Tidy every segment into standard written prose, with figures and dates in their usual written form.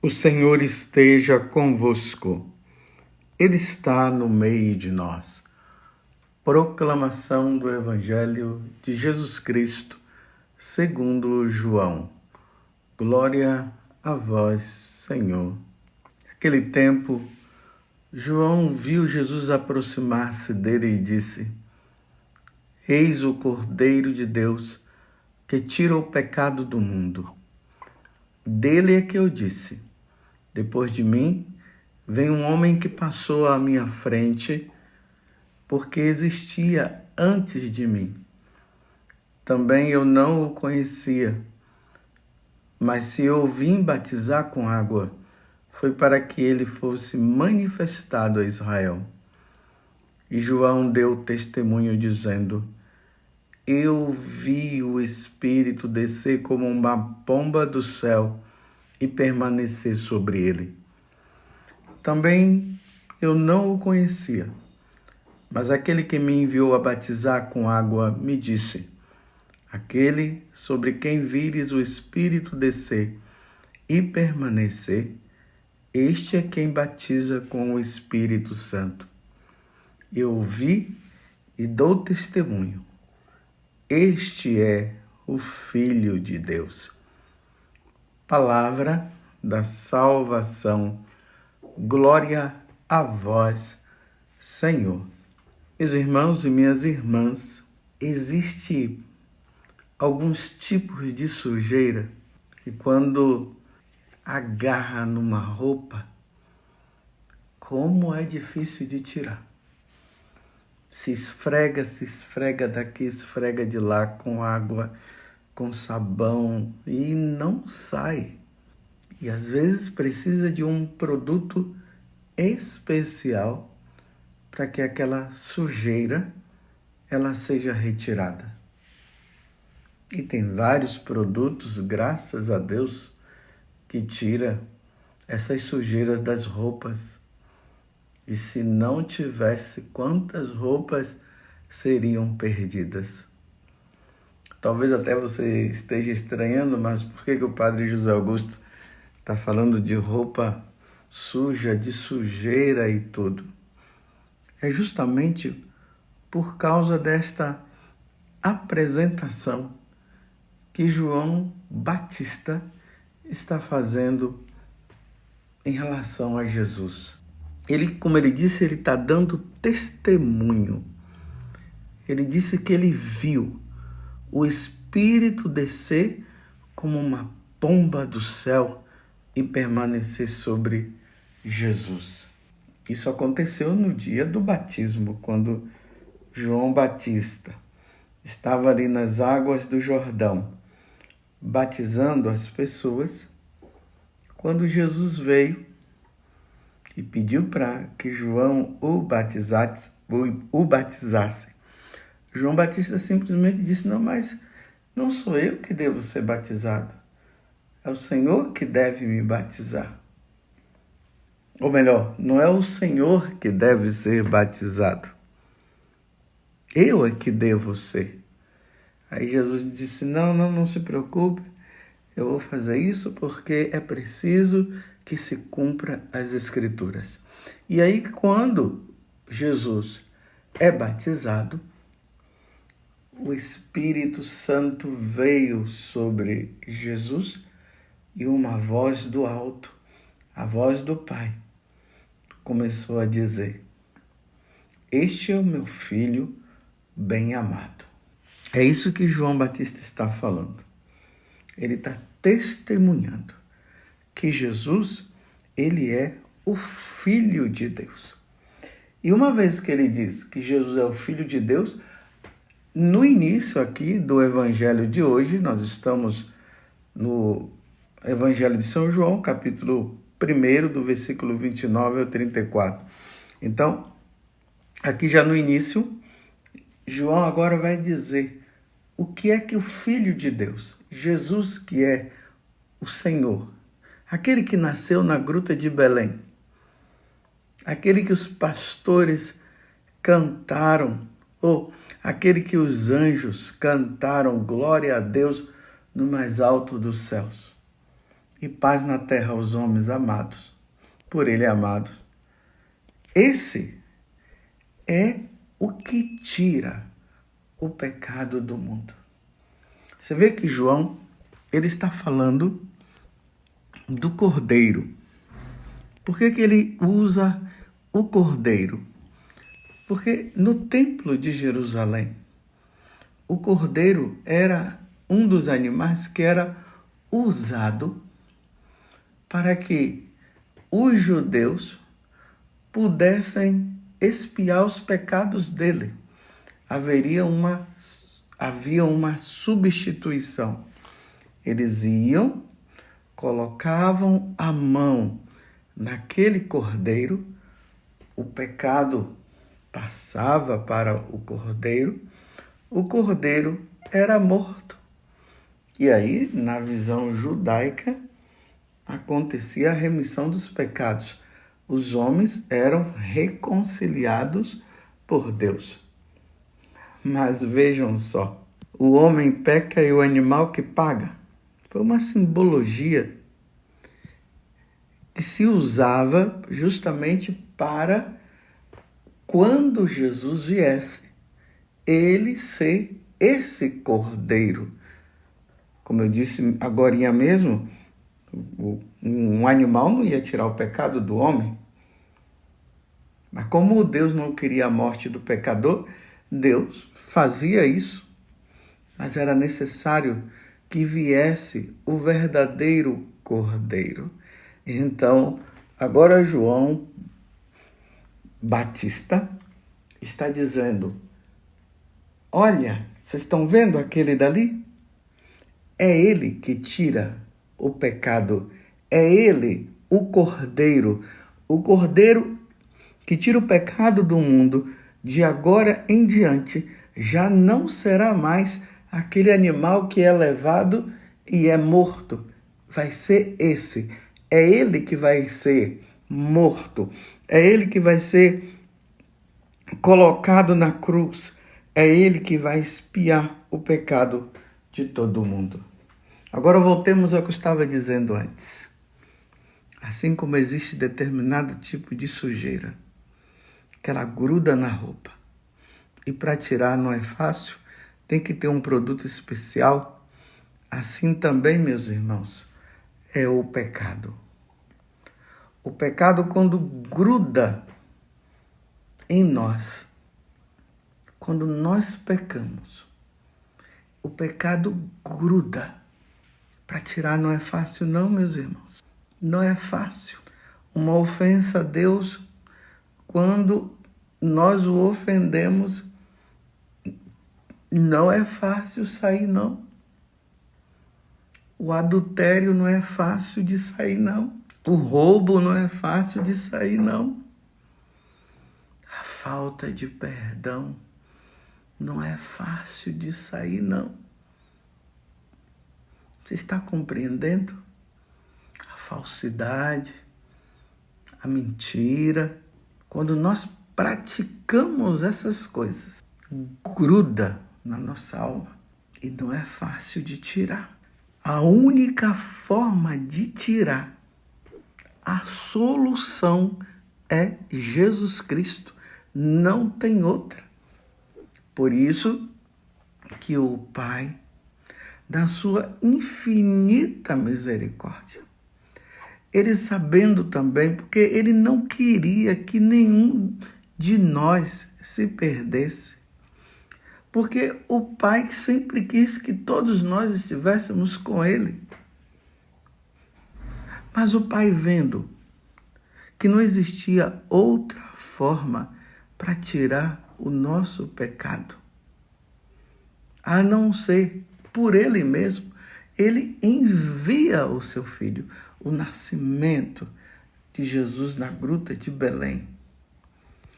O Senhor esteja convosco. Ele está no meio de nós. Proclamação do Evangelho de Jesus Cristo, segundo João. Glória a vós, Senhor. Naquele tempo, João viu Jesus aproximar-se dele e disse: Eis o Cordeiro de Deus, que tira o pecado do mundo. Dele é que eu disse: depois de mim, vem um homem que passou à minha frente, porque existia antes de mim. Também eu não o conhecia, mas se eu vim batizar com água, foi para que ele fosse manifestado a Israel. E João deu testemunho dizendo: Eu vi o Espírito descer como uma pomba do céu e permanecer sobre ele. Também eu não o conhecia, mas aquele que me enviou a batizar com água me disse: Aquele sobre quem vires o Espírito descer e permanecer, este é quem batiza com o Espírito Santo. Eu o vi e dou testemunho. Este é o Filho de Deus. Palavra da salvação. Glória a vós, Senhor. Meus irmãos e minhas irmãs, existem alguns tipos de sujeira que quando agarra numa roupa, como é difícil de tirar. Se esfrega daqui, esfrega de lá com água, com sabão e não sai. E às vezes precisa de um produto especial para que aquela sujeira ela seja retirada. E tem vários produtos, graças a Deus, que tira essas sujeiras das roupas. E se não tivesse, quantas roupas seriam perdidas? Talvez até você esteja estranhando, mas por que o Padre José Augusto está falando de roupa suja, de sujeira e tudo? É justamente por causa desta apresentação que João Batista está fazendo em relação a Jesus. Ele, como ele disse, ele está dando testemunho. Ele disse que ele viu o Espírito descer como uma pomba do céu e permanecer sobre Jesus. Isso aconteceu no dia do batismo, quando João Batista estava ali nas águas do Jordão, batizando as pessoas, quando Jesus veio e pediu para que João o batizasse. João Batista simplesmente disse: não, mas não sou eu que devo ser batizado. É o Senhor que deve me batizar. Ou melhor, não é o Senhor que deve ser batizado. Eu é que devo ser. Aí Jesus disse: não se preocupe. Eu vou fazer isso porque é preciso que se cumpra as Escrituras. E aí, quando Jesus é batizado, o Espírito Santo veio sobre Jesus e uma voz do alto, a voz do Pai, começou a dizer: Este é o meu Filho bem-amado. É isso que João Batista está falando. Ele está testemunhando que Jesus, ele é o Filho de Deus. E uma vez que ele diz que Jesus é o Filho de Deus, no início aqui do Evangelho de hoje, nós estamos no Evangelho de São João, capítulo 1, do versículo 29 ao 34. Então, aqui já no início, João agora vai dizer o que é que o Filho de Deus, Jesus, que é o Senhor, aquele que nasceu na gruta de Belém, aquele que os pastores cantaram, ou aquele que os anjos cantaram glória a Deus no mais alto dos céus. e paz na terra aos homens amados, por ele amados. Esse é o que tira o pecado do mundo. Você vê que João, ele está falando do cordeiro. Por que ele usa o cordeiro? Porque no templo de Jerusalém, o cordeiro era um dos animais que era usado para que os judeus pudessem expiar os pecados dele. Havia uma substituição. Eles iam, colocavam a mão naquele cordeiro, o pecado passava para o cordeiro era morto. E aí, na visão judaica, acontecia a remissão dos pecados. Os homens eram reconciliados por Deus. Mas vejam só, o homem peca e o animal que paga. Foi uma simbologia que se usava justamente para, quando Jesus viesse, ele ser esse cordeiro. Como eu disse agorinha mesmo, um animal não ia tirar o pecado do homem. Mas como Deus não queria a morte do pecador, Deus fazia isso. Mas era necessário que viesse o verdadeiro cordeiro. Então, agora João Batista está dizendo: olha, vocês estão vendo aquele dali? É ele que tira o pecado. É ele, o cordeiro que tira o pecado do mundo. De agora em diante, já não será mais aquele animal que é levado e é morto. Vai ser esse. É ele que vai ser morto. É ele que vai ser colocado na cruz. É ele que vai expiar o pecado de todo mundo. Agora voltemos ao que eu estava dizendo antes. Assim como existe determinado tipo de sujeira que ela gruda na roupa e para tirar não é fácil, tem que ter um produto especial. Assim também, meus irmãos, é o pecado. O pecado, quando gruda em nós, quando nós pecamos, o pecado gruda. Para tirar não é fácil não, meus irmãos. Não é fácil. Uma ofensa a Deus, quando nós o ofendemos, não é fácil sair não. O adultério não é fácil de sair não. O roubo não é fácil de sair não. A falta de perdão não é fácil de sair não. Você está compreendendo? A falsidade, a mentira. Quando nós praticamos essas coisas, gruda na nossa alma e não é fácil de tirar. A única forma de tirar, a solução é Jesus Cristo. Não tem outra. Por isso que o Pai, da sua infinita misericórdia, ele sabendo também, porque ele não queria que nenhum de nós se perdesse, porque o Pai sempre quis que todos nós estivéssemos com ele. Mas o Pai, vendo que não existia outra forma para tirar o nosso pecado, a não ser por ele mesmo, ele envia o seu filho, o nascimento de Jesus na gruta de Belém,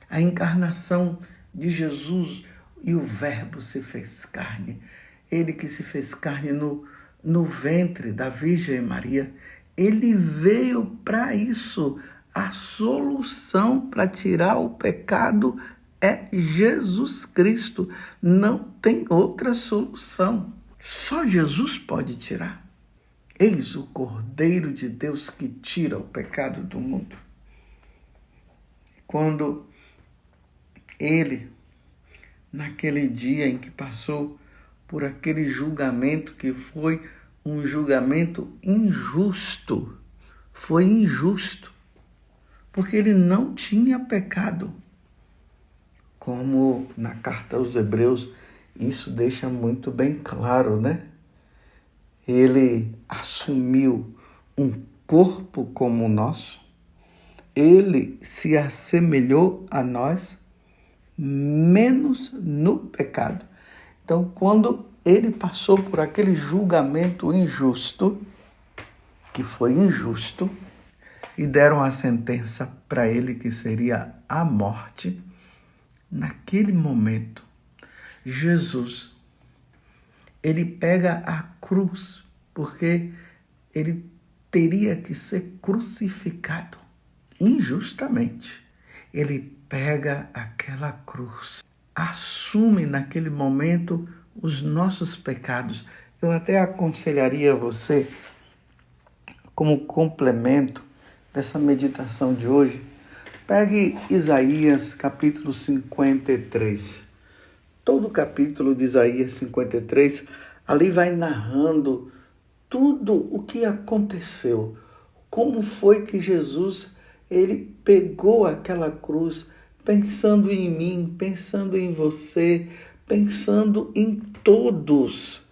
a encarnação de Jesus, e o Verbo se fez carne. Ele que se fez carne no ventre da Virgem Maria, ele veio para isso. A solução para tirar o pecado é Jesus Cristo. Não tem outra solução. Só Jesus pode tirar. Eis o Cordeiro de Deus que tira o pecado do mundo. Quando ele, naquele dia em que passou por aquele julgamento que foi um julgamento injusto, foi injusto, porque ele não tinha pecado. Como na carta aos Hebreus, isso deixa muito bem claro, né? Ele assumiu um corpo como o nosso, ele se assemelhou a nós, menos no pecado. Então, quando ele passou por aquele julgamento injusto, que foi injusto, e deram a sentença para ele que seria a morte, naquele momento, Jesus, ele pega a cruz, porque ele teria que ser crucificado injustamente. Ele pega aquela cruz, assume naquele momento os nossos pecados. Eu até aconselharia você, como complemento dessa meditação de hoje, pegue Isaías capítulo 53. Todo o capítulo de Isaías 53, ali vai narrando tudo o que aconteceu. Como foi que Jesus, ele pegou aquela cruz, pensando em mim, pensando em você, pensando em todos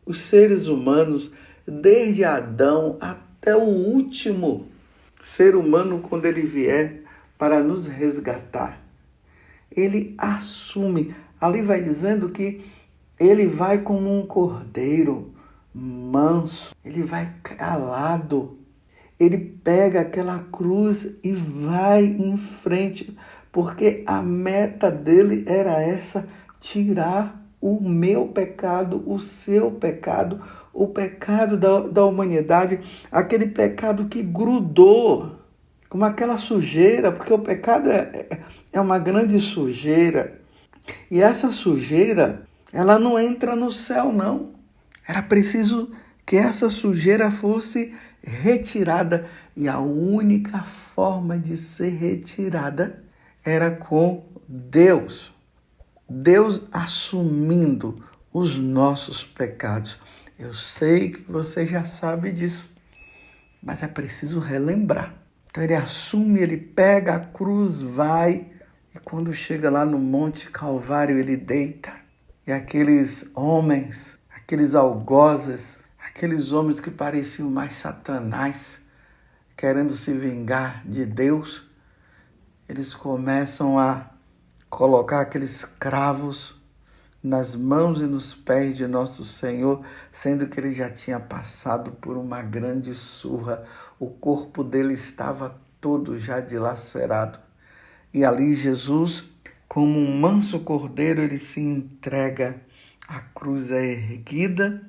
os seres humanos, desde Adão até o último ser humano quando ele vier para nos resgatar. Ele assume, ali vai dizendo que ele vai como um cordeiro manso, ele vai calado, ele pega aquela cruz e vai em frente, porque a meta dele era essa, tirar o meu pecado, o seu pecado, o pecado da humanidade, aquele pecado que grudou, como aquela sujeira, porque o pecado é uma grande sujeira. E essa sujeira, ela não entra no céu, não. Era preciso que essa sujeira fosse retirada. E a única forma de ser retirada era com Deus. Deus assumindo os nossos pecados. Eu sei que você já sabe disso, mas é preciso relembrar. Então ele assume, ele pega a cruz, vai, e quando chega lá no Monte Calvário, ele deita. E aqueles homens, aqueles algozes, aqueles homens que pareciam mais Satanás, querendo se vingar de Deus, eles começam a colocar aqueles cravos nas mãos e nos pés de nosso Senhor, sendo que ele já tinha passado por uma grande surra. O corpo dele estava todo já dilacerado. E ali Jesus, como um manso cordeiro, ele se entrega. A cruz é erguida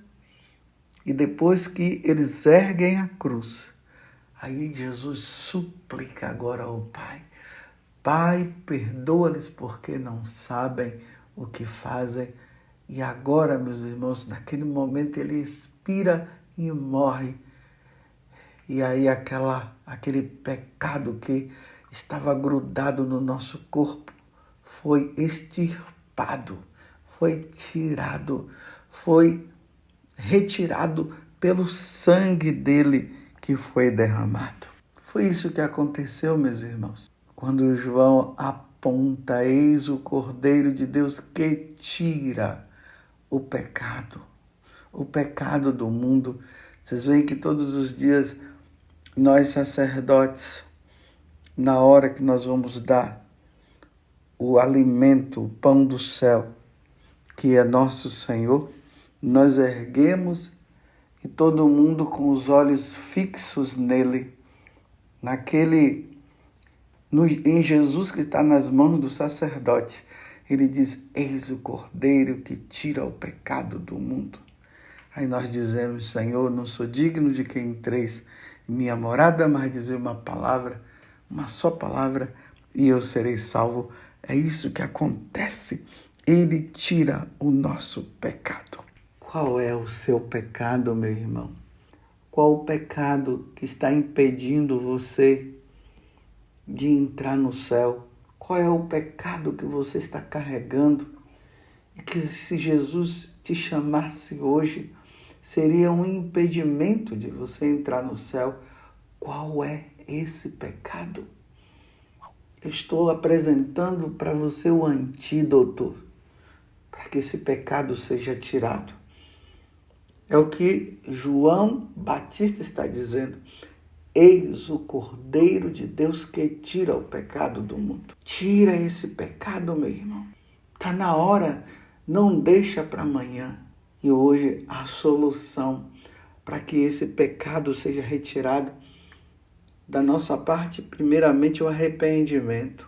e depois que eles erguem a cruz, aí Jesus suplica agora ao Pai. Pai, perdoa-lhes porque não sabem o que fazem. E agora, meus irmãos, naquele momento ele expira e morre. E aí aquele pecado que estava grudado no nosso corpo foi extirpado, foi tirado, foi retirado pelo sangue dele que foi derramado. Foi isso que aconteceu, meus irmãos. Quando João aponta, eis o Cordeiro de Deus que tira o pecado do mundo. Vocês veem que todos os dias nós sacerdotes, na hora que nós vamos dar o alimento, o pão do céu, que é nosso Senhor, nós erguemos e todo mundo com os olhos fixos nele, em Jesus que está nas mãos do sacerdote. Ele diz, eis o Cordeiro que tira o pecado do mundo. Aí nós dizemos, Senhor, não sou digno de que entreis em minha morada, mas dizer uma palavra, uma só palavra, e eu serei salvo. É isso que acontece. Ele tira o nosso pecado. Qual é o seu pecado, meu irmão? Qual o pecado que está impedindo você de entrar no céu? Qual é o pecado que você está carregando? E que se Jesus te chamasse hoje, seria um impedimento de você entrar no céu. Qual é esse pecado? Eu estou apresentando para você o antídoto para que esse pecado seja tirado. É o que João Batista está dizendo. Eis o Cordeiro de Deus que tira o pecado do mundo. Tira esse pecado, meu irmão. Está na hora, não deixa para amanhã. E hoje a solução para que esse pecado seja retirado da nossa parte, primeiramente o arrependimento,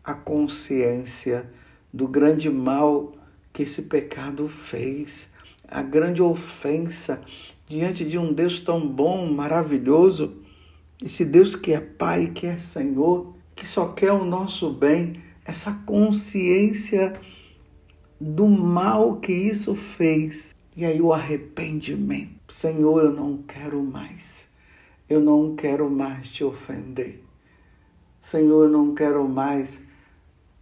a consciência do grande mal que esse pecado fez, a grande ofensa diante de um Deus tão bom, maravilhoso, esse Deus que é Pai, que é Senhor, que só quer o nosso bem, essa consciência do mal que isso fez. E aí o arrependimento. Senhor, eu não quero mais. Eu não quero mais te ofender. Senhor, eu não quero mais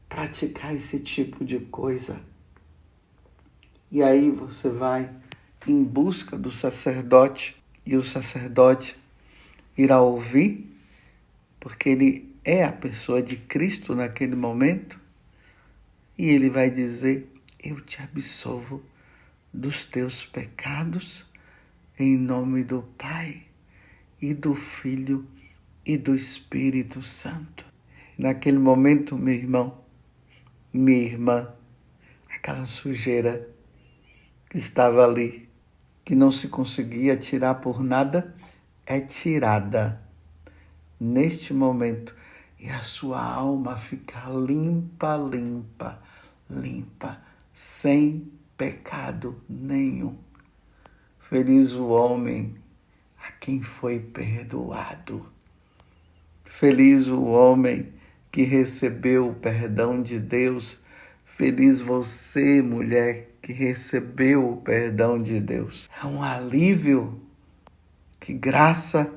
praticar esse tipo de coisa. E aí você vai em busca do sacerdote e o sacerdote irá ouvir, porque ele é a pessoa de Cristo naquele momento, e ele vai dizer: eu te absolvo dos teus pecados, em nome do Pai e do Filho e do Espírito Santo. Naquele momento, meu irmão, minha irmã, aquela sujeira que estava ali, que não se conseguia tirar por nada, é tirada neste momento. E a sua alma fica limpa, limpa, limpa, sem pecado nenhum. Feliz o homem a quem foi perdoado. Feliz o homem que recebeu o perdão de Deus. Feliz você, mulher, que recebeu o perdão de Deus. É um alívio, que graça,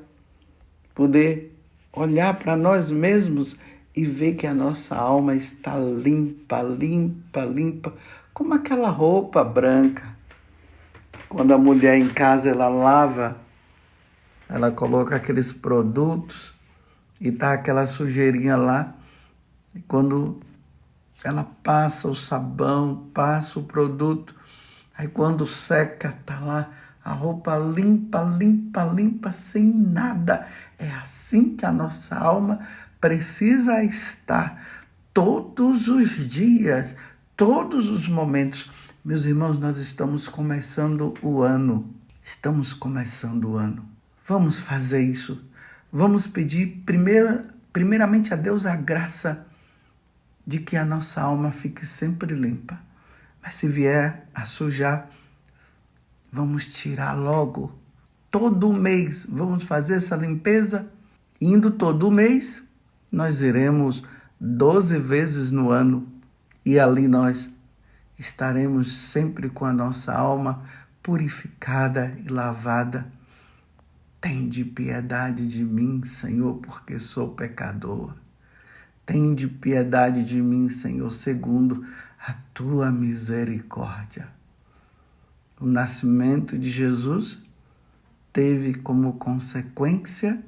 poder olhar para nós mesmos e ver que a nossa alma está limpa, limpa, limpa, como aquela roupa branca. Quando a mulher em casa ela lava, ela coloca aqueles produtos e tá aquela sujeirinha lá. E quando ela passa o sabão, passa o produto, aí quando seca, tá lá a roupa limpa, limpa, limpa, sem nada. É assim que a nossa alma precisa estar todos os dias, todos os momentos. Meus irmãos, nós estamos começando o ano. Estamos começando o ano. Vamos fazer isso. Vamos pedir primeiramente a Deus a graça de que a nossa alma fique sempre limpa. Mas se vier a sujar, vamos tirar logo. Todo mês vamos fazer essa limpeza. Indo todo mês, nós iremos 12 vezes no ano. E ali nós estaremos sempre com a nossa alma purificada e lavada. Tende piedade de mim, Senhor, porque sou pecador. Tende piedade de mim, Senhor, segundo a tua misericórdia. O nascimento de Jesus teve como consequência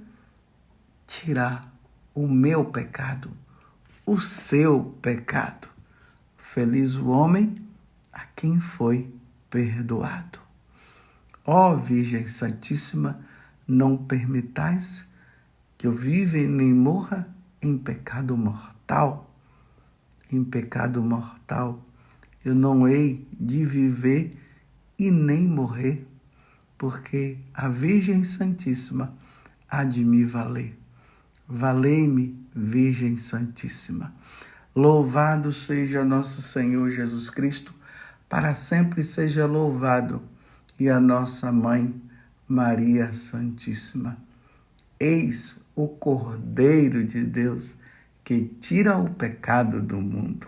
tirar o meu pecado, o seu pecado. Feliz o homem a quem foi perdoado. Ó Virgem Santíssima, não permitais que eu viva e nem morra em pecado mortal. Em pecado mortal eu não hei de viver e nem morrer, porque a Virgem Santíssima há de me valer. Valei-me, Virgem Santíssima. Louvado seja nosso Senhor Jesus Cristo, para sempre seja louvado, e a nossa Mãe, Maria Santíssima. Eis o Cordeiro de Deus que tira o pecado do mundo.